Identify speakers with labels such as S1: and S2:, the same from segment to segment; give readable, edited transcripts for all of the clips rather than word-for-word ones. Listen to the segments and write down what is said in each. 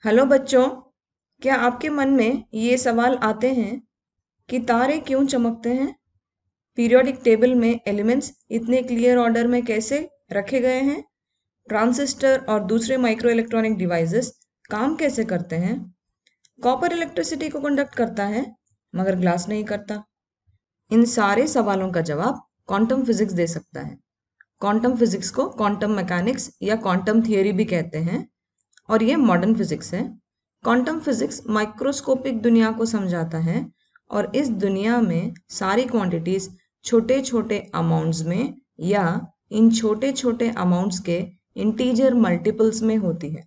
S1: Hello बच्चों, क्या आपके मन में ये सवाल आते हैं कि तारे क्यों चमकते हैं? पीरियोडिक टेबल में एलिमेंट्स इतने क्लियर ऑर्डर में कैसे रखे गए हैं? ट्रांजिस्टर और दूसरे माइक्रो इलेक्ट्रॉनिक डिवाइसेस काम कैसे करते हैं? कॉपर इलेक्ट्रिसिटी को कंडक्ट करता है मगर ग्लास नहीं करता। इन सारे सवालों का जवाब क्वांटम फिजिक्स दे सकता है। क्वांटम फिजिक्स को क्वांटम मैकेनिक्स या क्वांटम थियोरी भी कहते हैं और ये मॉडर्न फिजिक्स है। क्वांटम फिजिक्स माइक्रोस्कोपिक दुनिया को समझाता है और इस दुनिया में सारी क्वांटिटीज छोटे छोटे अमाउंट्स में या इन छोटे छोटे अमाउंट्स के इंटीजर मल्टीपल्स में होती है।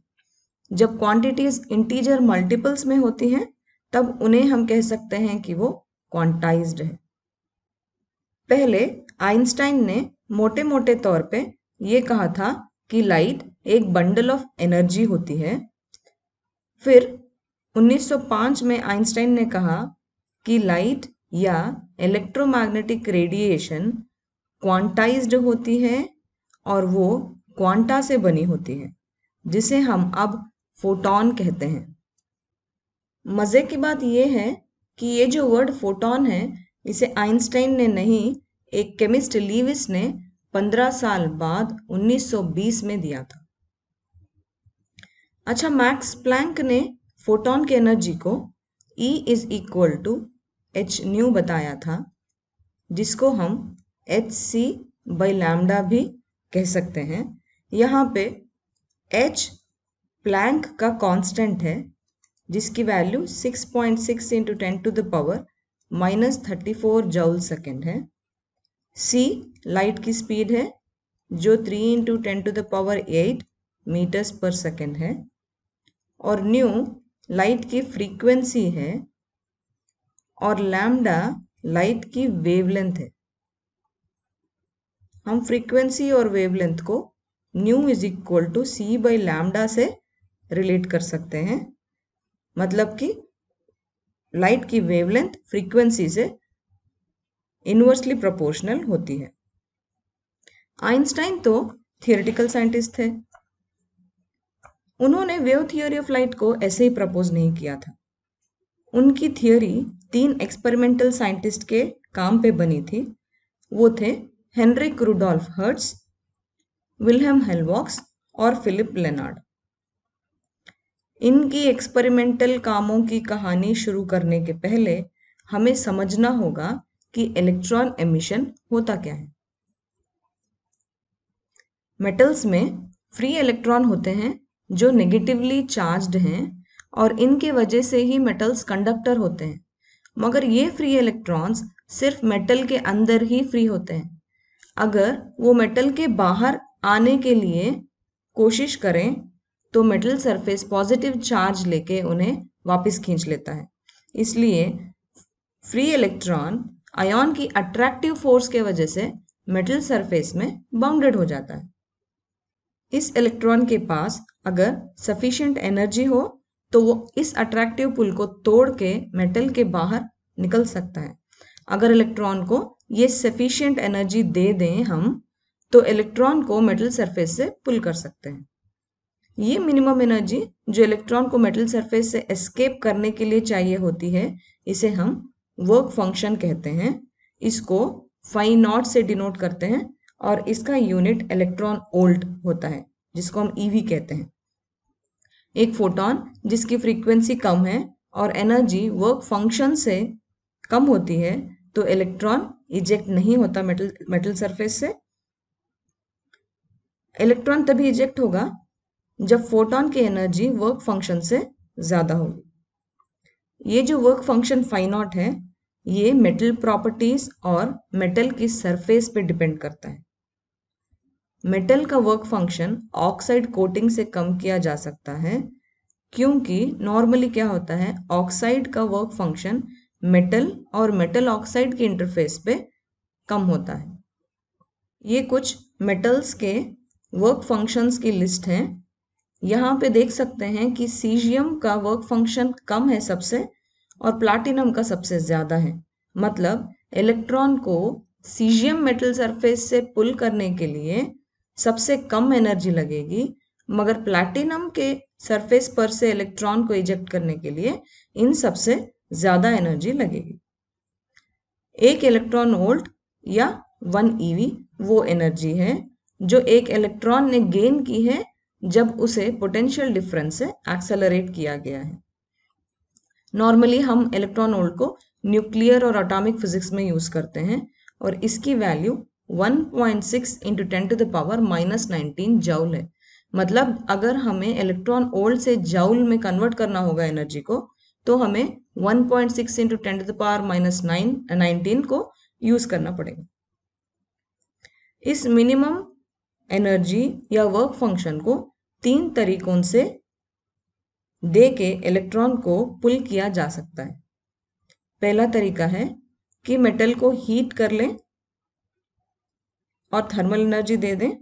S1: जब क्वांटिटीज इंटीजर मल्टीपल्स में होती हैं तब उन्हें हम कह सकते हैं कि वो क्वांटाइज्ड है। पहले आइंस्टाइन ने मोटे मोटे तौर पे ये कहा था कि लाइट एक बंडल ऑफ एनर्जी होती है। फिर 1905 में आइंस्टाइन ने कहा कि लाइट या इलेक्ट्रोमैग्नेटिक रेडिएशन क्वांटाइज्ड होती है और वो क्वांटा से बनी होती है, जिसे हम अब फोटॉन कहते हैं। मजे की बात यह है कि ये जो वर्ड फोटॉन है, इसे आइंस्टाइन ने नहीं, एक केमिस्ट लीविस ने 15 साल बाद 1920 में दिया था। अच्छा, मैक्स प्लैंक ने फोटॉन की एनर्जी को E is equal to H nu बताया था, जिसको हम hc बाई लैम्डा भी कह सकते हैं। यहाँ पे h प्लैंक का कांस्टेंट है, जिसकी value 6.6 into 10 to the power -34 joule second है। c लाइट की स्पीड है, जो 3 into 10 to the power 8 metres पर सेकेंड है। और न्यू लाइट की फ्रीक्वेंसी है और लैम्डा लाइट की वेवलेंथ है। हम फ्रीक्वेंसी और वेवलेंथ को nu is equal to c by lambda से रिलेट कर सकते हैं, मतलब कि लाइट की वेवलेंथ फ्रीक्वेंसी से इनवर्सली प्रोपोर्शनल होती है। आइंस्टाइन तो थियोरेटिकल साइंटिस्ट थे। उन्होंने वेव थियोरी ऑफ लाइट को ऐसे ही प्रपोज नहीं किया था। उनकी थियोरी 3 एक्सपेरिमेंटल साइंटिस्ट के काम पे बनी थी। वो थे Heinrich Rudolf Hertz, Wilhelm Helmholtz और फिलिप लेनार्ड। इनकी एक्सपेरिमेंटल कामों की कहानी शुरू करने के पहले हमें समझना होगा कि इलेक्ट्रॉन एमिशन होता क्या है। मेटल्स में फ्री इलेक्ट्रॉन होते हैं जो नेगेटिवली चार्ज्ड हैं और इनके वजह से ही मेटल्स कंडक्टर होते हैं। मगर ये फ्री इलेक्ट्रॉन्स सिर्फ मेटल के अंदर ही फ्री होते हैं। अगर वो मेटल के बाहर आने के लिए कोशिश करें तो मेटल सरफेस पॉजिटिव चार्ज लेके उन्हें वापस खींच लेता है। इसलिए फ्री इलेक्ट्रॉन आयन की अट्रैक्टिव फोर्स के वजह से मेटल सरफेस में बाउंडेड हो जाता है। इस इलेक्ट्रॉन के पास अगर सफिशिएंट एनर्जी हो तो वो इस अट्रैक्टिव पुल को तोड़ के मेटल के बाहर निकल सकता है। अगर इलेक्ट्रॉन को ये सफिशिएंट एनर्जी दे दें हम, तो इलेक्ट्रॉन को मेटल सरफेस से पुल कर सकते हैं। ये मिनिमम एनर्जी जो इलेक्ट्रॉन को मेटल सरफेस से एस्केप करने के लिए चाहिए होती है, इसे हम वर्क फंक्शन कहते हैं। इसको फाई नॉट से डिनोट करते हैं और इसका यूनिट इलेक्ट्रॉन वोल्ट होता है, जिसको हम ईवी कहते हैं। एक फोटॉन जिसकी फ्रीक्वेंसी कम है और एनर्जी वर्क फंक्शन से कम होती है, तो इलेक्ट्रॉन इजेक्ट नहीं होता मेटल सरफेस से। इलेक्ट्रॉन तभी इजेक्ट होगा जब फोटॉन की एनर्जी वर्क फंक्शन से ज्यादा होगी। ये जो वर्क फंक्शन फाई नॉट है, ये मेटल प्रॉपर्टीज और मेटल की सरफेस पे डिपेंड करता है। मेटल का वर्क फंक्शन ऑक्साइड कोटिंग से कम किया जा सकता है, क्योंकि नॉर्मली क्या होता है, ऑक्साइड का वर्क फंक्शन मेटल और मेटल ऑक्साइड के इंटरफेस पे कम होता है। ये कुछ मेटल्स के वर्क फंक्शंस की लिस्ट है। यहाँ पे देख सकते हैं कि सीजियम का वर्क फंक्शन कम है सबसे और प्लैटिनम का सबसे ज्यादा है। मतलब इलेक्ट्रॉन को सीजियम मेटल सरफेस से पुल करने के लिए सबसे कम एनर्जी लगेगी, मगर प्लैटिनम के सरफेस पर से इलेक्ट्रॉन को इजेक्ट करने के लिए इन सबसे ज्यादा एनर्जी लगेगी। 1 इलेक्ट्रॉन वोल्ट या 1 eV वो एनर्जी है जो एक इलेक्ट्रॉन ने गेन की है जब उसे पोटेंशियल डिफरेंस से एक्सेलरेट किया गया है। नॉर्मली हम इलेक्ट्रॉन वोल्ट को न्यूक्लियर और एटॉमिक फिजिक्स में यूज करते हैं और इसकी वैल्यू 1.6 × 10⁻⁻19 जूल है। मतलब अगर हमें इलेक्ट्रॉन वोल्ट से जूल में कन्वर्ट करना होगा एनर्जी को, तो हमें 1.6 × 10⁻⁻19 को यूज करना पड़ेगा। इस मिनिमम एनर्जी या वर्क फंक्शन को 3 तरीकों से दे के इलेक्ट्रॉन को पुल किया जा सकता है। पहला तरीका है कि मेटल को हीट कर लें और थर्मल एनर्जी दे दें,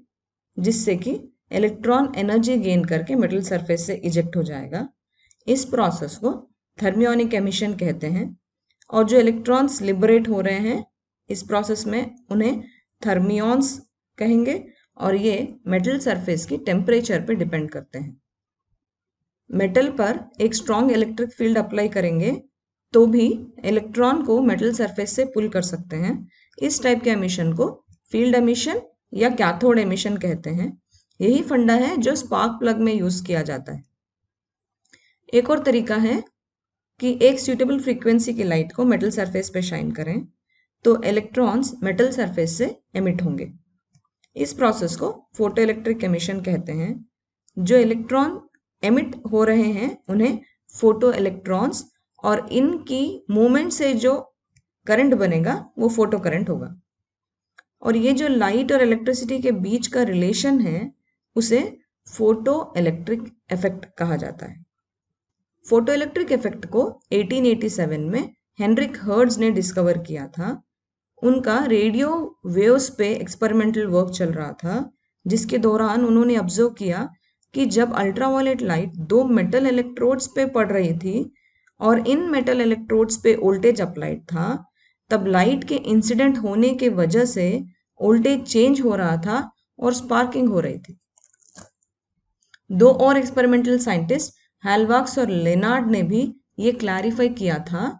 S1: जिससे कि इलेक्ट्रॉन एनर्जी गेन करके मेटल सरफेस से इजेक्ट हो जाएगा। इस प्रोसेस को थर्मियोनिक एमिशन कहते हैं और जो इलेक्ट्रॉन्स लिबरेट हो रहे हैं इस प्रोसेस में उन्हें थर्मियॉन्स कहेंगे और ये मेटल सरफेस की टेम्परेचर पे डिपेंड करते हैं। मेटल पर एक स्ट्रॉन्ग इलेक्ट्रिक फील्ड अप्लाई करेंगे तो भी इलेक्ट्रॉन को मेटल सरफेस से पुल कर सकते हैं। इस टाइप के एमिशन को फील्ड एमिशन या कैथोड एमिशन कहते हैं। यही फंडा है जो स्पार्क प्लग में यूज किया जाता है। एक और तरीका है कि एक सूटेबल फ्रीक्वेंसी की लाइट को मेटल सरफेस पे शाइन करें तो इलेक्ट्रॉन्स मेटल सरफेस से एमिट होंगे। इस प्रोसेस को फोटो इलेक्ट्रिक एमिशन कहते हैं। जो इलेक्ट्रॉन एमिट हो रहे हैं उन्हें फोटो इलेक्ट्रॉन्स और इनकी मूवमेंट से जो करंट बनेगा वो फोटो करंट होगा। और ये जो लाइट और इलेक्ट्रिसिटी के बीच का रिलेशन है उसे फोटो इलेक्ट्रिक इफेक्ट कहा जाता है। फोटो इलेक्ट्रिक इफेक्ट को 1887 में हेनरिक हर्ट्ज ने डिस्कवर किया था। उनका रेडियो वेव्स पे एक्सपेरिमेंटल वर्क चल रहा था, जिसके दौरान उन्होंने ऑब्जर्व किया कि जब अल्ट्रावायलेट लाइट 2 मेटल इलेक्ट्रोड्स पे पड़ रही थी और इन मेटल इलेक्ट्रोड्स पे वोल्टेज अप्लाइड था, तब लाइट के इंसिडेंट होने के वजह से वोल्टेज चेंज हो रहा था और स्पार्किंग हो रही थी। 2 और एक्सपेरिमेंटल साइंटिस्ट हैलवाक्स और लेनार्ड ने भी ये क्लैरिफाई किया था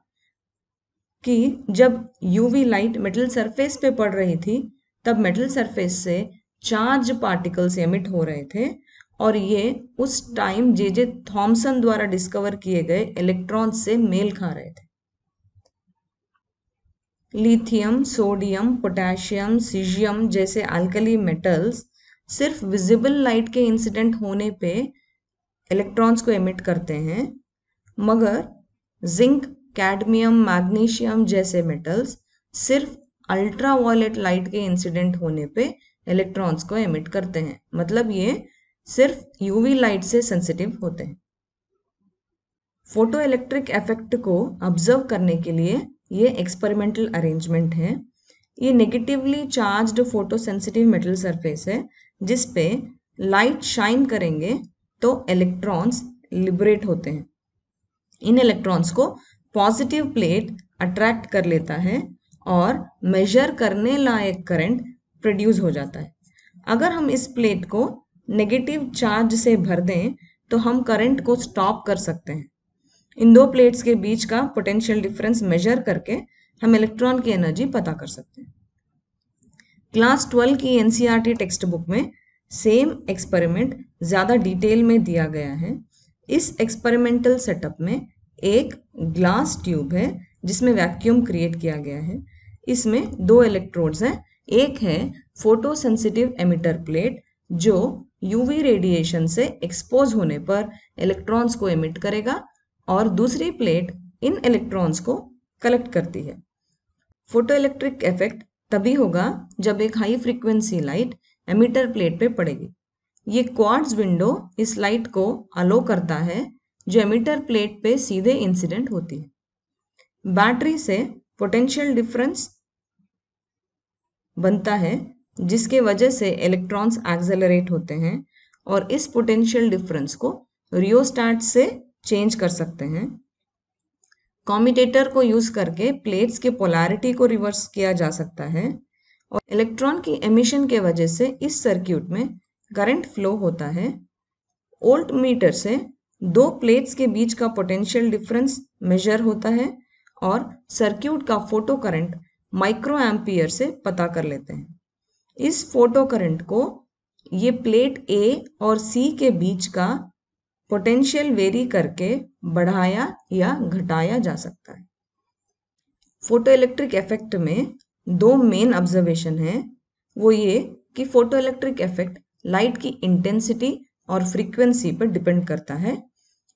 S1: कि जब यूवी लाइट मेटल सरफेस पे पड़ रही थी तब मेटल सरफेस से चार्ज पार्टिकल्स एमिट हो रहे थे और ये उस टाइम जे थॉमसन द्वारा डिस्कवर किए गए इलेक्ट्रॉन से मेल खा रहे थे। लिथियम, सोडियम, पोटेशियम, सीजियम जैसे अल्कली मेटल्स सिर्फ विजिबल लाइट के इंसिडेंट होने पे इलेक्ट्रॉन्स को एमिट करते हैं, मगर जिंक, कैडमियम, मैग्नीशियम जैसे मेटल्स सिर्फ अल्ट्रावायलेट लाइट के इंसिडेंट होने पे इलेक्ट्रॉन्स को एमिट करते हैं। मतलब ये सिर्फ यूवी लाइट से सेंसिटिव होते हैं। फोटो इलेक्ट्रिक इफेक्ट को ऑब्जर्व करने के लिए ये एक्सपेरिमेंटल अरेंजमेंट है। ये negatively charged photo sensitive metal surface है जिस पे लाइट शाइन करेंगे तो इलेक्ट्रॉन्स लिबरेट होते हैं। इन इलेक्ट्रॉन्स को पॉजिटिव प्लेट अट्रैक्ट कर लेता है और मेजर करने लायक करंट प्रोड्यूस हो जाता है। अगर हम इस प्लेट को नेगेटिव चार्ज से भर दें तो हम करंट को स्टॉप कर सकते हैं। इन 2 प्लेट्स के बीच का पोटेंशियल डिफरेंस मेजर करके हम इलेक्ट्रॉन की एनर्जी पता कर सकते हैं। क्लास 12 की एनसीईआरटी टेक्स्ट बुक में सेम एक्सपेरिमेंट ज़्यादा डिटेल में दिया गया है। इस एक्सपेरिमेंटल सेटअप में एक ग्लास ट्यूब है जिसमें वैक्यूम क्रिएट किया गया है। इसमें 2 इलेक्ट्रोड्स हैं। एक है फोटो सेंसिटिव एमिटर प्लेट जो यूवी रेडिएशन से एक्सपोज होने पर इलेक्ट्रॉन्स को एमिट करेगा और दूसरी प्लेट इन इलेक्ट्रॉन्स को कलेक्ट करती है। फोटो इलेक्ट्रिक इफेक्ट तभी होगा जब एक high frequency light emitter plate पे पड़ेगी। ये क्वार्ट्ज विंडो इस लाइट को अलो करता है जो एमिटर प्लेट पे सीधे इंसिडेंट होती है। बैटरी से पोटेंशियल डिफरेंस बनता है जिसके वजह से इलेक्ट्रॉन्स एक्सेलरेट होते हैं और इस पोटेंशियल डिफरेंस को रियोस्टैट से चेंज कर सकते हैं। कॉम्यूटेटर को यूज करके प्लेट्स के पोलैरिटी को रिवर्स किया जा सकता है और इलेक्ट्रॉन की एमिशन के वजह से इस सर्किट में करंट फ्लो होता है। वोल्ट मीटर से दो प्लेट्स के बीच का पोटेंशियल डिफरेंस मेजर होता है और सर्क्यूट का फोटो करंट माइक्रो एम्पियर से पता कर लेते हैं। इस फोटो करंट को ये प्लेट ए और सी के बीच का पोटेंशियल वेरी करके बढ़ाया या घटाया जा सकता है। फोटो इलेक्ट्रिक इफेक्ट में दो मेन ऑब्जर्वेशन है, वो ये कि फोटो इलेक्ट्रिक इफेक्ट लाइट की इंटेंसिटी और फ्रीक्वेंसी पर डिपेंड करता है।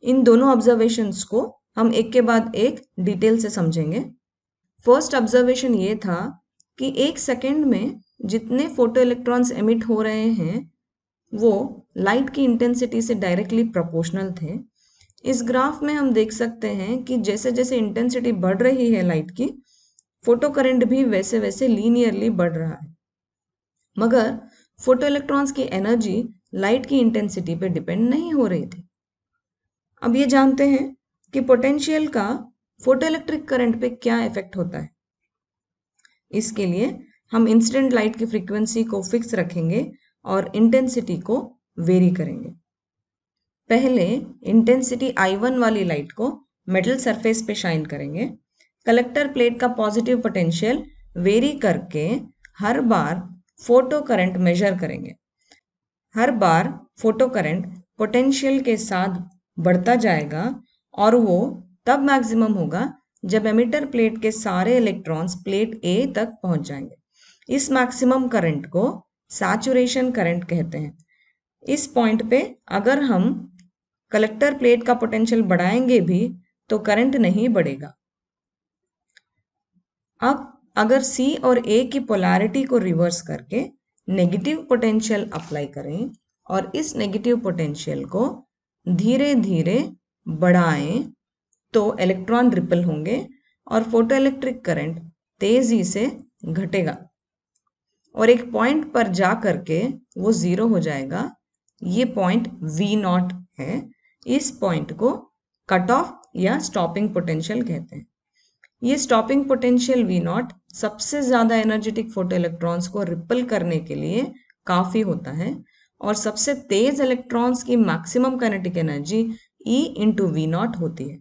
S1: इन दोनों ऑब्जर्वेशंस को हम एक के बाद एक डिटेल से समझेंगे। फर्स्ट ऑब्जर्वेशन ये था कि एक सेकेंड में जितने फोटो इलेक्ट्रॉन्स एमिट हो रहे हैं वो लाइट की इंटेंसिटी से डायरेक्टली प्रोपोर्शनल थे। इस ग्राफ में हम देख सकते हैं कि जैसे जैसे इंटेंसिटी बढ़ रही है लाइट की, फोटो करंट भी वैसे वैसे लीनियरली बढ़ रहा है। मगर फोटो इलेक्ट्रॉन्स की एनर्जी लाइट की इंटेंसिटी पे डिपेंड नहीं हो रही थी। अब ये जानते हैं कि पोटेंशियल का फोटो इलेक्ट्रिक करंट पे क्या इफेक्ट होता है। इसके लिए हम इंसिडेंट लाइट की फ्रीक्वेंसी को फिक्स रखेंगे और इंटेंसिटी को वेरी करेंगे। पहले इंटेंसिटी I1 वाली लाइट को मेटल सरफेस पे शाइन करेंगे। कलेक्टर प्लेट का पॉजिटिव पोटेंशियल वेरी करके हर बार फोटो करंट मेजर करेंगे। हर बार फोटो करंट पोटेंशियल के साथ बढ़ता जाएगा और वो तब मैक्सिमम होगा जब एमिटर प्लेट के सारे इलेक्ट्रॉन्स प्लेट ए तक पहुंच जाएंगे। इस मैक्सिमम करंट को सैचुरेशन करंट कहते हैं। इस पॉइंट पे अगर हम कलेक्टर प्लेट का पोटेंशियल बढ़ाएंगे भी तो करंट नहीं बढ़ेगा। अब अगर C और A की पोलैरिटी को रिवर्स करके नेगेटिव पोटेंशियल अप्लाई करें और इस नेगेटिव पोटेंशियल को धीरे धीरे बढ़ाएं तो इलेक्ट्रॉन रिपल होंगे और फोटो इलेक्ट्रिक करंट तेजी से घटेगा और एक पॉइंट पर जा करके वो जीरो हो जाएगा। ये पॉइंट V0 है। इस पॉइंट को कट ऑफ या स्टॉपिंग पोटेंशियल कहते हैं। ये स्टॉपिंग पोटेंशियल V0 सबसे ज्यादा एनर्जेटिक फोटो इलेक्ट्रॉन्स को रिपल करने के लिए काफी होता है और सबसे तेज इलेक्ट्रॉन्स की maximum kinetic energy E into V0 होती है।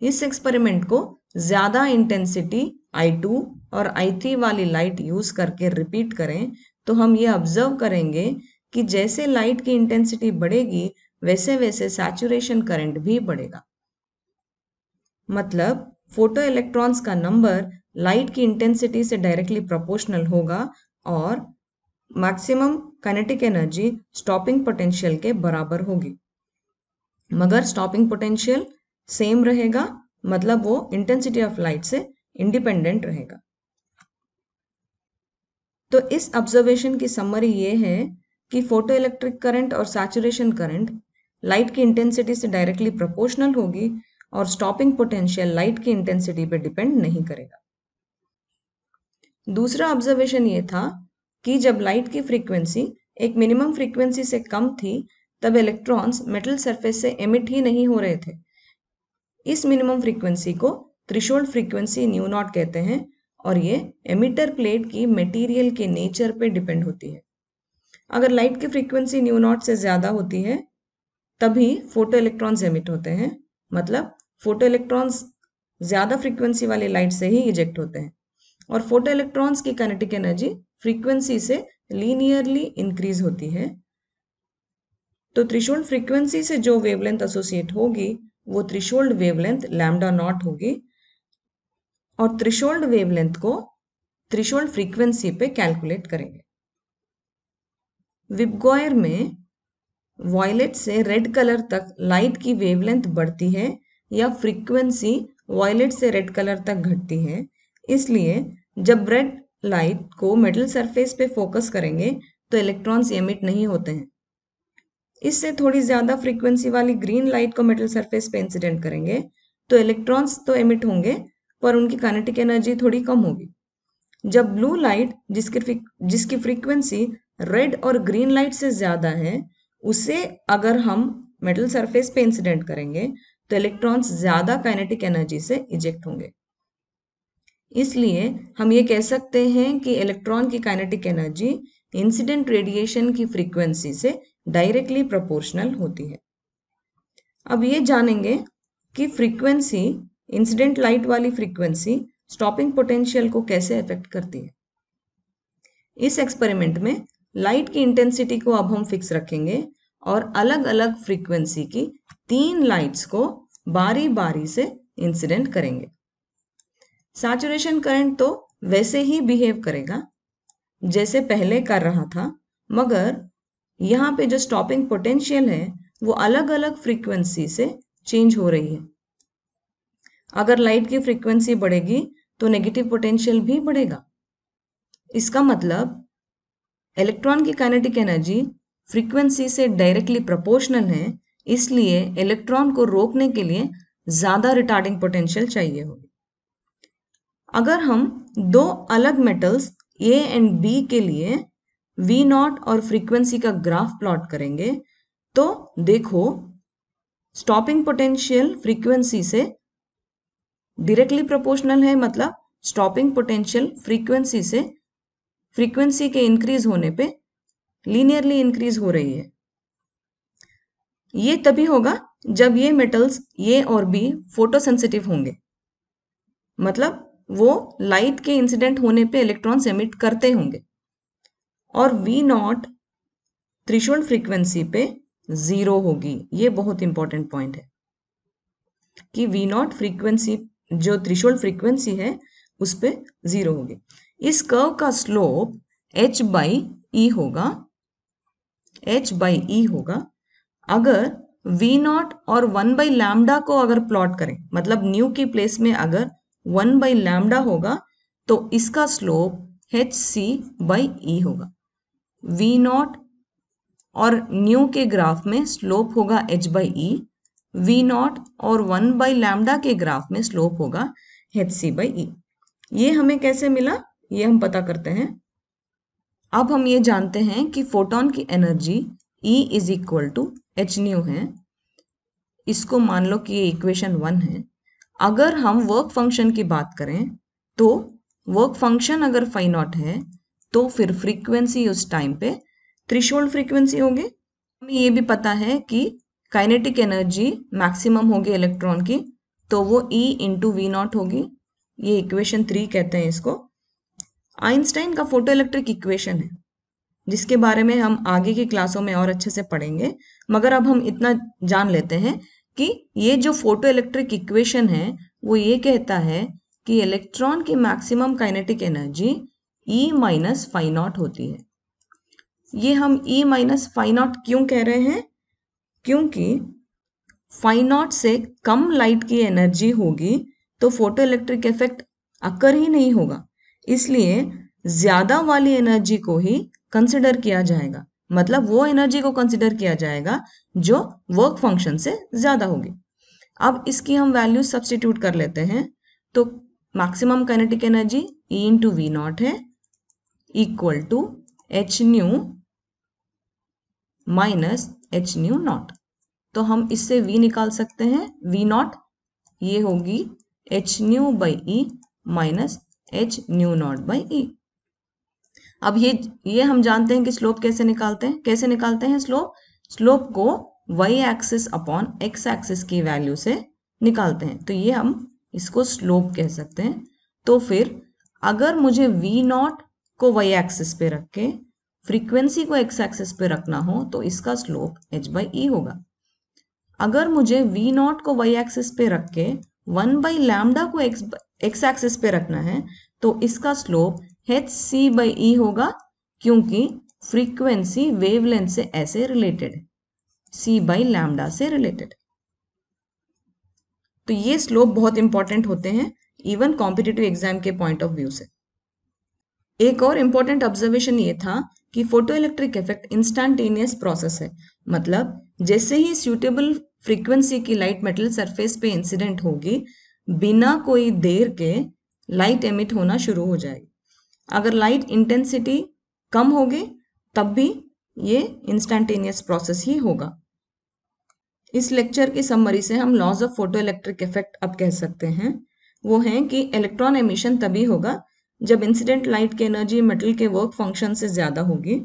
S1: इस एक्सपेरिमेंट को ज्यादा इंटेंसिटी I2 और I3 वाली लाइट यूज करके रिपीट करें तो हम ये ऑब्जर्व करेंगे कि जैसे लाइट की इंटेंसिटी बढ़ेगी वैसे वैसे सैचुरेशन करंट भी बढ़ेगा। मतलब फोटो इलेक्ट्रॉन्स का नंबर लाइट की इंटेंसिटी से डायरेक्टली प्रोपोर्शनल होगा और maximum kinetic energy stopping potential के बराबर होगी। मगर स्टॉपिंग पोटेंशियल सेम रहेगा, मतलब वो इंटेंसिटी ऑफ लाइट से इंडिपेंडेंट रहेगा। तो इस ऑब्जर्वेशन की समरी ये है कि फोटो इलेक्ट्रिक करंट और सैचुरेशन करंट लाइट की इंटेंसिटी से डायरेक्टली प्रोपोर्शनल होगी और स्टॉपिंग पोटेंशियल लाइट की इंटेंसिटी पे डिपेंड नहीं करेगा। दूसरा ऑब्जर्वेशन ये था कि जब लाइट की फ्रीक्वेंसी एक मिनिमम फ्रीक्वेंसी से कम थी तब इलेक्ट्रॉन्स मेटल सरफेस से एमिट ही नहीं हो रहे थे। इस मिनिमम फ्रीक्वेंसी को थ्रेशोल्ड फ्रीक्वेंसी न्यू नॉट कहते हैं और ये एमिटर प्लेट की मटेरियल के नेचर पे डिपेंड होती है। अगर लाइट की फ्रीक्वेंसी न्यू नॉट से ज्यादा होती है तभी फोटो इलेक्ट्रॉन्स एमिट होते हैं, मतलब फोटो इलेक्ट्रॉन्स ज्यादा फ्रीक्वेंसी वाली लाइट से ही इजेक्ट होते हैं और फोटो इलेक्ट्रॉन्स की काइनेटिक एनर्जी फ्रीक्वेंसी से लीनियरली इंक्रीज होती है। तो थ्रेशोल्ड फ्रीक्वेंसी से जो वेवलेंथ एसोसिएट होगी वो थ्रेशोल्ड वेवलेंथ लैम्डा नॉट होगी और थ्रेशोल्ड वेवलेंथ को थ्रेशोल्ड फ्रीक्वेंसी पे कैलकुलेट करेंगे। विबगॉयर में वॉयलेट से रेड कलर तक लाइट की वेवलेंथ बढ़ती है या फ्रीक्वेंसी वॉयलेट से रेड कलर तक घटती है। इसलिए जब रेड लाइट को मेटल सरफेस पे फोकस करेंगे तो इलेक्ट्रॉन्स एमिट नहीं होते हैं। इससे थोड़ी ज्यादा फ्रीक्वेंसी वाली ग्रीन लाइट को मेटल सरफेस पे इंसिडेंट करेंगे तो इलेक्ट्रॉन्स तो एमिट होंगे पर उनकी काइनेटिक एनर्जी थोड़ी कम होगी। जब ब्लू लाइट जिसकी फ्रीक्वेंसी रेड और ग्रीन लाइट से ज्यादा है उसे अगर हम मेटल सरफेस पे इंसिडेंट करेंगे तो इलेक्ट्रॉन्स ज्यादा काइनेटिक एनर्जी से इजेक्ट होंगे। इसलिए हम ये कह सकते हैं कि इलेक्ट्रॉन की काइनेटिक एनर्जी इंसिडेंट रेडिएशन की फ्रीक्वेंसी से डायरेक्टली प्रोपोर्शनल होती है। अब ये जानेंगे कि फ्रीक्वेंसी, इंसिडेंट लाइट वाली फ्रीक्वेंसी स्टॉपिंग पोटेंशियल को कैसे अफेक्ट करती है। इस एक्सपेरिमेंट में लाइट की इंटेंसिटी को अब हम फिक्स रखेंगे और अलग अलग फ्रीक्वेंसी की 3 लाइट्स को बारी बारी से इंसिडेंट करेंगे। सैचुरेशन करंट तो वैसे ही बिहेव करेगा जैसे पहले कर रहा था, मगर यहाँ पे जो स्टॉपिंग पोटेंशियल है वो अलग अलग फ्रीक्वेंसी से चेंज हो रही है। अगर लाइट की फ्रीक्वेंसी बढ़ेगी तो नेगेटिव पोटेंशियल भी बढ़ेगा। इसका मतलब इलेक्ट्रॉन की काइनेटिक एनर्जी फ्रीक्वेंसी से डायरेक्टली प्रोपोर्शनल है, इसलिए इलेक्ट्रॉन को रोकने के लिए ज्यादा रिटार्डिंग पोटेंशियल चाहिए होगी। अगर हम दो अलग मेटल्स ए एंड बी के लिए वी नॉट और फ्रीक्वेंसी का ग्राफ प्लॉट करेंगे तो देखो स्टॉपिंग पोटेंशियल फ्रीक्वेंसी से डायरेक्टली प्रोपोर्शनल है, मतलब स्टॉपिंग पोटेंशियल फ्रीक्वेंसी से फ्रीक्वेंसी के इंक्रीज होने पे लीनियरली इंक्रीज हो रही है। ये तभी होगा जब ये मेटल्स ए और बी फोटोसेंसिटिव होंगे, मतलब वो लाइट के इंसिडेंट होने पे इलेक्ट्रॉन्स एमिट करते होंगे, और वी नॉट थ्रेशोल्ड फ्रीक्वेंसी पे 0 होगी। ये बहुत इंपॉर्टेंट पॉइंट है कि वी नॉट फ्रीक्वेंसी जो थ्रेशोल्ड फ्रीक्वेंसी है उस पे 0 होगी। इस कर्व का स्लोप h बाई ई होगा, h बाई ई होगा। अगर वी नॉट और 1 बाई लैम्डा को अगर प्लॉट करें, मतलब न्यू की प्लेस में अगर 1 बाई लैम्डा होगा तो इसका slope h c by e होगा। वी नॉट और न्यू के ग्राफ में स्लोप होगा h by e, V naught और 1 बाई लैम्डा के ग्राफ में स्लोप होगा एच सी बाई ई। ये हमें कैसे मिला ये हम पता करते हैं। अब हम ये जानते हैं कि फोटोन की energy E is equal to H nu है। इसको मान लो कि ये इक्वेशन 1 है। अगर हम वर्क फंक्शन की बात करें तो वर्क फंक्शन अगर फाई नॉट है तो फिर फ्रीक्वेंसी उस टाइम पे थ्रेशोल्ड फ्रीक्वेंसी होगी। हमें ये भी पता है कि काइनेटिक एनर्जी मैक्सिमम होगी इलेक्ट्रॉन की, तो वो E इंटू वी नॉट होगी। ये इक्वेशन 3 कहते हैं इसको। आइंस्टाइन का फोटो इलेक्ट्रिक इक्वेशन है जिसके बारे में हम आगे की क्लासों में और अच्छे से पढ़ेंगे, मगर अब हम इतना जान लेते हैं कि ये जो फोटो इलेक्ट्रिक इक्वेशन है वो ये कहता है कि इलेक्ट्रॉन की maximum kinetic energy E minus phi naught होती है। ये हम E माइनस फाई नॉट क्यों कह रहे हैं? क्योंकि फाई नॉट से कम लाइट की एनर्जी होगी तो फोटो इलेक्ट्रिक इफेक्ट अकर ही नहीं होगा, इसलिए ज्यादा वाली एनर्जी को ही कंसिडर किया जाएगा, मतलब वो एनर्जी को कंसिडर किया जाएगा जो वर्क फंक्शन से ज्यादा होगी। अब इसकी हम वैल्यू सब्स्टिट्यूट कर लेते हैं, तो maximum kinetic energy E into V naught है equal to H nu minus H nu naught. तो हम इससे V निकाल सकते हैं, V नॉट ये होगी H nu by E minus H nu naught by E. अब ये हम जानते हैं कि स्लोप कैसे निकालते हैं स्लोप को y axis upon x axis की वैल्यू से निकालते हैं, तो ये हम इसको स्लोप कह सकते हैं। तो फिर अगर मुझे v नॉट को y एक्सिस पे रख के फ्रीक्वेंसी को x एक्सिस पे रखना हो तो इसका स्लोप h बाई ई होगा। अगर मुझे v नॉट को y एक्सिस पे रख के 1 बाई लैम्डा को x एक्सिस पे रखना है तो इसका slope h c by e होगा, क्योंकि फ्रीक्वेंसी वेवलेंथ से ऐसे रिलेटेड है, c बाई लैम्डा से रिलेटेड। तो ये स्लोप बहुत इंपॉर्टेंट होते हैं इवन कॉम्पिटिटिव एग्जाम के पॉइंट ऑफ व्यू से। एक और इंपॉर्टेंट ऑब्जर्वेशन ये था कि photo electric effect instantaneous process है, मतलब जैसे ही सूटेबल फ्रीक्वेंसी की लाइट मेटल सरफेस पे इंसिडेंट होगी बिना कोई देर के लाइट एमिट होना शुरू हो जाएगी। अगर लाइट इंटेंसिटी कम होगी तब भी ये इंस्टेंटेनियस प्रोसेस ही होगा। इस लेक्चर की समरी से हम laws of photoelectric effect अब कह सकते हैं, वो हैं कि इलेक्ट्रॉन एमिशन तभी होगा जब इंसिडेंट लाइट की एनर्जी मेटल के वर्क फंक्शन से ज्यादा होगी।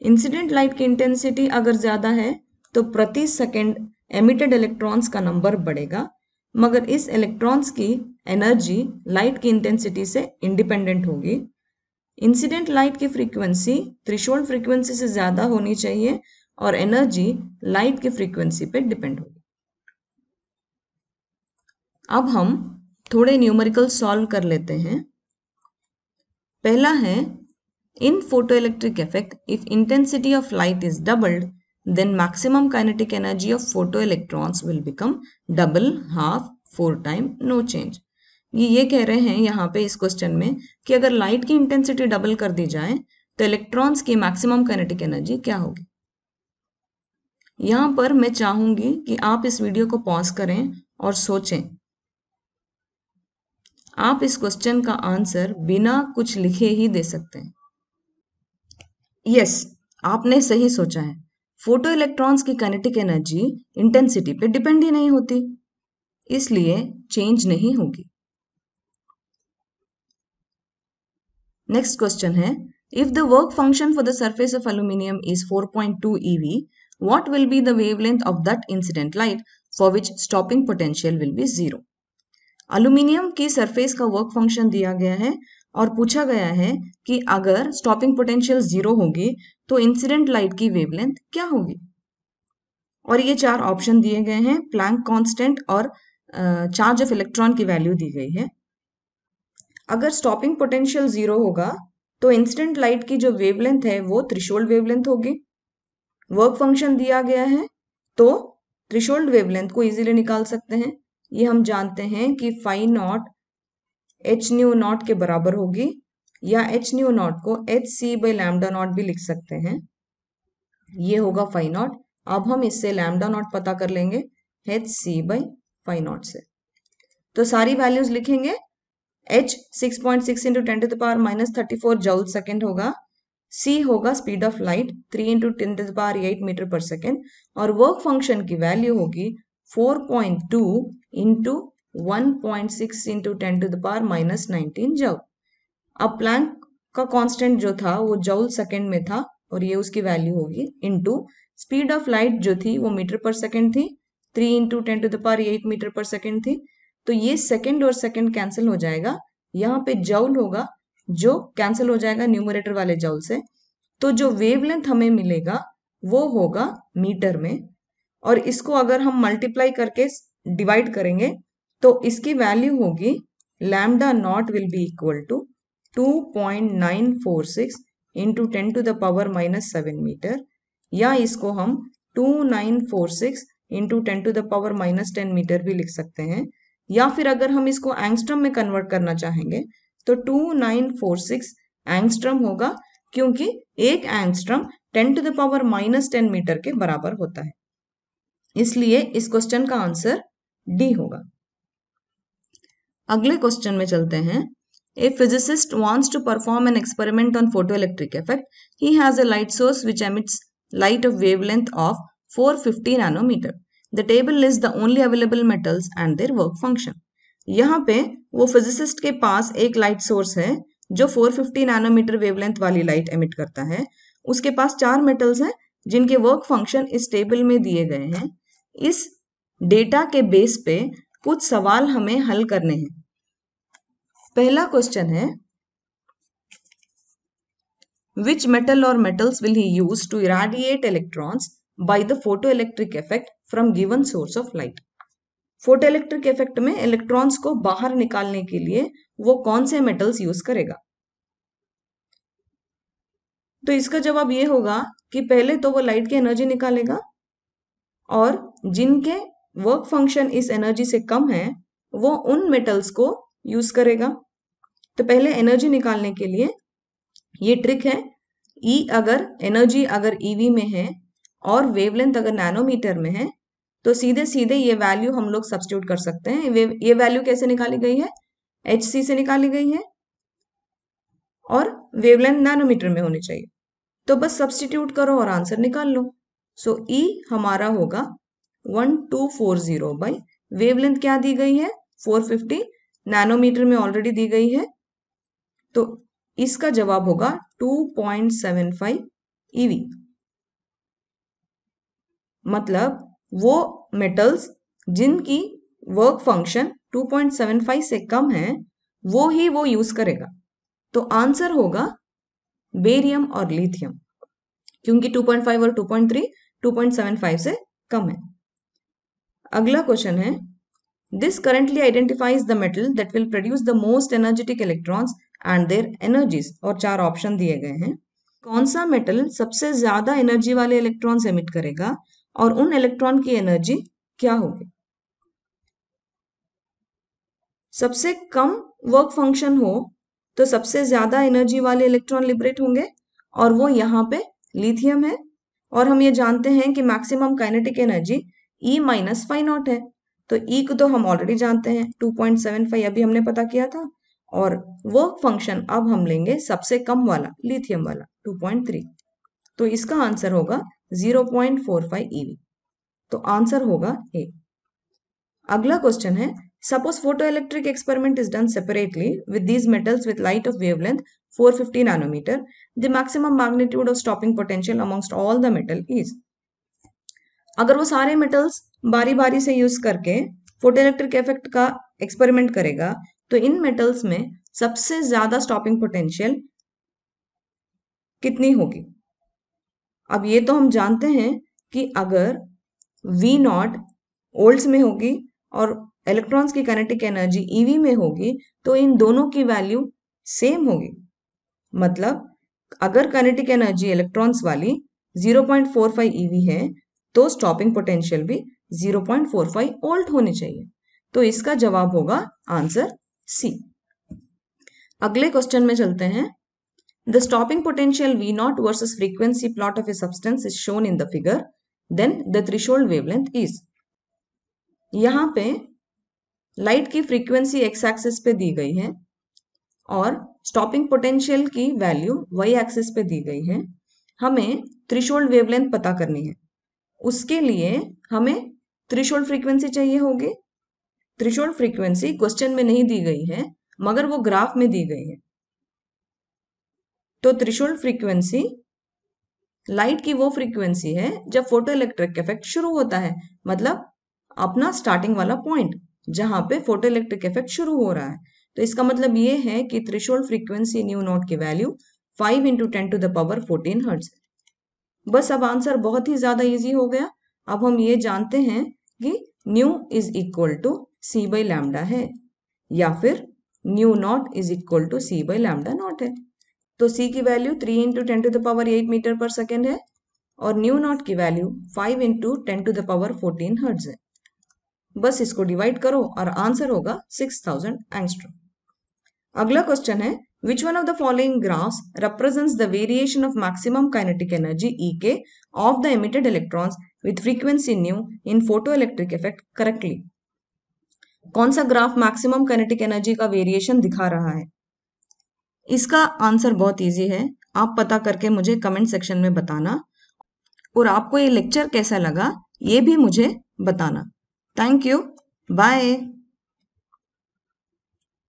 S1: इंसिडेंट लाइट की इंटेंसिटी अगर ज्यादा है तो प्रति सेकंड एमिटेड इलेक्ट्रॉन्स का नंबर बढ़ेगा, मगर इस इलेक्ट्रॉन्स की एनर्जी लाइट की इंटेंसिटी से इंडिपेंडेंट होगी। इंसिडेंट लाइट की फ्रीक्वेंसी थ्रेशोल्ड फ्रीक्वेंसी से ज्यादा होनी चाहिए और एनर्जी लाइट की फ्रीक्वेंसी पे डिपेंड होगी। अब हम थोड़े न्यूमेरिकल सॉल्व कर लेते हैं। पहला है, in photoelectric effect, if intensity of light is doubled, then maximum kinetic energy of photoelectrons will become double, half, 4 time, no change. ये कह रहे हैं यहाँ पे इस क्वेश्चन में कि अगर लाइट की इंटेंसिटी डबल कर दी जाए तो इलेक्ट्रॉन्स की मैक्सिमम काइनेटिक एनर्जी क्या होगी। यहाँ पर मैं चाहूंगी कि आप इस वीडियो को पॉज करें और सोचें। आप इस क्वेश्चन का आंसर बिना कुछ लिखे ही दे सकते हैं। यस, आपने सही सोचा है। फोटो इलेक्ट्रॉन्स की काइनेटिक एनर्जी इंटेंसिटी पे डिपेंड ही नहीं होती, इसलिए चेंज नहीं होगी। नेक्स्ट क्वेश्चन है, if the work function for the surface of aluminium is 4.2 eV, what will be the wavelength of that incident light for which stopping potential will be 0। Aluminium की surface का work function दिया गया है और पूछा गया है कि अगर स्टॉपिंग पोटेंशियल 0 होगी तो इंसिडेंट लाइट की वेवलेंथ क्या होगी। और ये 4 ऑप्शन दिए गए हैं, प्लैंक कांस्टेंट और चार्ज ऑफ इलेक्ट्रॉन की वैल्यू दी गई है। अगर स्टॉपिंग पोटेंशियल 0 होगा तो इंसिडेंट लाइट की जो वेवलेंथ है वो थ्रेशोल्ड वेवलेंथ होगी। वर्क फंक्शन दिया गया है तो थ्रेशोल्ड वेवलेंथ को इजीली निकाल सकते हैं। ये हम जानते हैं कि phi naught h nu naught के बराबर होगी, या एच न्यू नॉट को h c by lambda naught भी लिख सकते हैं। ये होगा फाई नॉट। अब हम इससे लैम्डा नॉट पता कर लेंगे h c by phi naught से। तो सारी वैल्यूज लिखेंगे। h 6.6 into 10 to the power -34 joule second होगा। c होगा speed of light 3 into 10 to the power 8 metre पर सेकेंड, और वर्क फंक्शन की वैल्यू होगी 4.2 into 1.6 into 10 to the power -19 joule. अब प्लैंक का कांस्टेंट जो था वो जूल सेकेंड में था और ये उसकी वैल्यू होगी इंटू स्पीड ऑफ लाइट जो थी वो मीटर पर सेकेंड थी, 3 into 10 to the power 8 metre पर सेकेंड थी। तो ये सेकेंड और सेकेंड कैंसिल हो जाएगा, यहाँ पे जूल होगा जो कैंसिल हो जाएगा न्यूमरेटर वाले जूल से। तो जो वेवलेंथ हमें मिलेगा वो होगा मीटर में, और इसको अगर हम मल्टीप्लाई करके डिवाइड करेंगे तो इसकी वैल्यू होगी lambda naught will be equal to 2.946 into 10 to the power -7 metre, या इसको हम 2946 into 10 to the power -10 metre भी लिख सकते हैं। या फिर अगर हम इसको एंगस्ट्रम में कन्वर्ट करना चाहेंगे तो 2946 एंगस्ट्रम होगा, क्योंकि एक angstrom 10 to the power -10 metre के बराबर होता है। इसलिए इस क्वेश्चन का आंसर डी होगा। अगले क्वेश्चन में चलते हैं। A physicist wants to perform an experiment on photoelectric effect. He has a light source which emits light of wavelength of 450 nanometer. The table lists the only available metals and their work function. यहाँ पे वो physicist के पास एक light source है जो 450 nanometre wavelength वाली light emit करता है। उसके पास 4 मेटल्स हैं जिनके वर्क फंक्शन इस टेबल में दिए गए हैं। इस डेटा के बेस पे कुछ सवाल हमें हल करने हैं। पहला क्वेश्चन है, which metal or metals will he use to irradiate electrons by the photoelectric effect from given source of light? Photoelectric effect में इलेक्ट्रॉन्स को बाहर निकालने के लिए वो कौन से मेटल्स यूज करेगा। तो इसका जवाब ये होगा कि पहले तो वो लाइट की एनर्जी निकालेगा और जिनके वर्क फंक्शन इस एनर्जी से कम है वो उन मेटल्स को यूज करेगा। तो पहले एनर्जी निकालने के लिए ये ट्रिक है, ई अगर एनर्जी अगर ईवी में है और वेवलेंथ अगर नैनोमीटर में है तो सीधे सीधे ये वैल्यू हम लोग सब्स्टिट्यूट कर सकते हैं। ये वैल्यू कैसे निकाली गई है, एच सी से निकाली गई है और वेवलेंथ नैनोमीटर में होनी चाहिए। तो बस सब्स्टिट्यूट करो और आंसर निकाल लो। सो ई हमारा होगा 1240 बाई वेवलेंथ क्या दी गई है 450, नैनोमीटर में ऑलरेडी दी गई है, तो इसका जवाब होगा 2.75 EV। मतलब वो मेटल्स जिनकी वर्क फंक्शन 2.75 से कम है वो ही वो यूज करेगा। तो आंसर होगा बेरियम और लिथियम, क्योंकि 2.5 और 2.3 2.75 से कम है। अगला क्वेश्चन है, this currently identifies the metal that will produce the most energetic electrons and their energies, और 4 ऑप्शन दिए गए हैं। कौन सा मेटल सबसे ज्यादा एनर्जी वाले इलेक्ट्रॉन्स एमिट करेगा और उन इलेक्ट्रॉन की एनर्जी क्या होगी? सबसे कम वर्क फंक्शन हो तो सबसे ज्यादा एनर्जी वाले इलेक्ट्रॉन लिबरेट होंगे, और वो यहाँ पे लिथियम है। और हम ये जानते हैं कि maximum kinetic energy E minus five not है। तो E को तो हम ऑलरेडी जानते हैं 2.75 अभी हमने पता किया था, और वर्क फंक्शन अब हम लेंगे सबसे कम वाला लिथियम वाला 2.3। तो इसका आंसर होगा 0.45 EV। तो आंसर होगा ए। अगला क्वेश्चन है, suppose photoelectric experiment is done separately with these metals with light of wavelength 450 nanometre, the maximum magnitude of stopping potential amongst all the metal is. अगर वो सारे मेटल्स बारी बारी से यूज करके फोटोइलेक्ट्रिक इफेक्ट का एक्सपेरिमेंट करेगा तो इन मेटल्स में सबसे ज्यादा स्टॉपिंग पोटेंशियल कितनी होगी? अब ये तो हम जानते हैं कि अगर V नॉट वोल्ट्स में होगी और इलेक्ट्रॉन्स की काइनेटिक एनर्जी EV में होगी तो इन दोनों की वैल्यू सेम होगी। मतलब अगर काइनेटिक एनर्जी इलेक्ट्रॉन्स वाली 0.45 EV है तो स्टॉपिंग पोटेंशियल भी 0.45 वोल्ट होनी चाहिए। तो इसका जवाब होगा आंसर सी। अगले क्वेश्चन में चलते हैं। The stopping potential V naught versus frequency plot of a substance is shown in the figure. Then the threshold wavelength is। यहाँ पे लाइट की फ्रीक्वेंसी एक्स एक्सिस पे दी गई है और स्टॉपिंग पोटेंशियल की वैल्यू वाई एक्सिस पे दी गई है। हमें थ्रेशोल्ड वेवलेंथ पता करनी है। उसके लिए हमें थ्रेशोल्ड फ्रीक्वेंसी चाहिए होगी। थ्रेशोल्ड फ्रीक्वेंसी क्वेश्चन में नहीं दी गई है मगर वो ग्राफ में दी गई है। तो थ्रेशोल्ड फ्रीक्वेंसी लाइट की वो फ्रीक्वेंसी है जब फोटो इलेक्ट्रिक इफेक्ट शुरू होता है, मतलब अपना स्टार्टिंग वाला पॉइंट जहां पे फोटो इलेक्ट्रिक इफेक्ट शुरू हो रहा है। तो इसका मतलब ये है कि थ्रेशोल्ड फ्रीक्वेंसी न्यू नॉट की वैल्यू 5 × 10⁻14 हर्ट्ज है। बस अब आंसर बहुत ही ज्यादा इजी हो गया। अब हम ये जानते हैं कि nu is equal to c by lambda है, या फिर nu naught is equal to c by lambda naught है। तो C की वैल्यू 3 × 10⁻8 मीटर पर सेकेंड है और न्यू नॉट की वैल्यू 5 × 10⁻14 हर्ट्ज है। बस इसको डिवाइड करो और आंसर होगा 6000 एंगस्ट्रॉम। अगला क्वेश्चन है, which one of the following graphs represents the variation of maximum kinetic energy EK of the emitted electrons with frequency new in photoelectric effect correctly. कौन सा ग्राफ मैक्सिमम काइनेटिक एनर्जी का variation दिखा रहा है? इसका answer बहुत easy है। आप पता करके मुझे कमेंट सेक्शन में बताना, और आपको ये लेक्चर कैसा लगा ये भी मुझे बताना। Thank you, bye.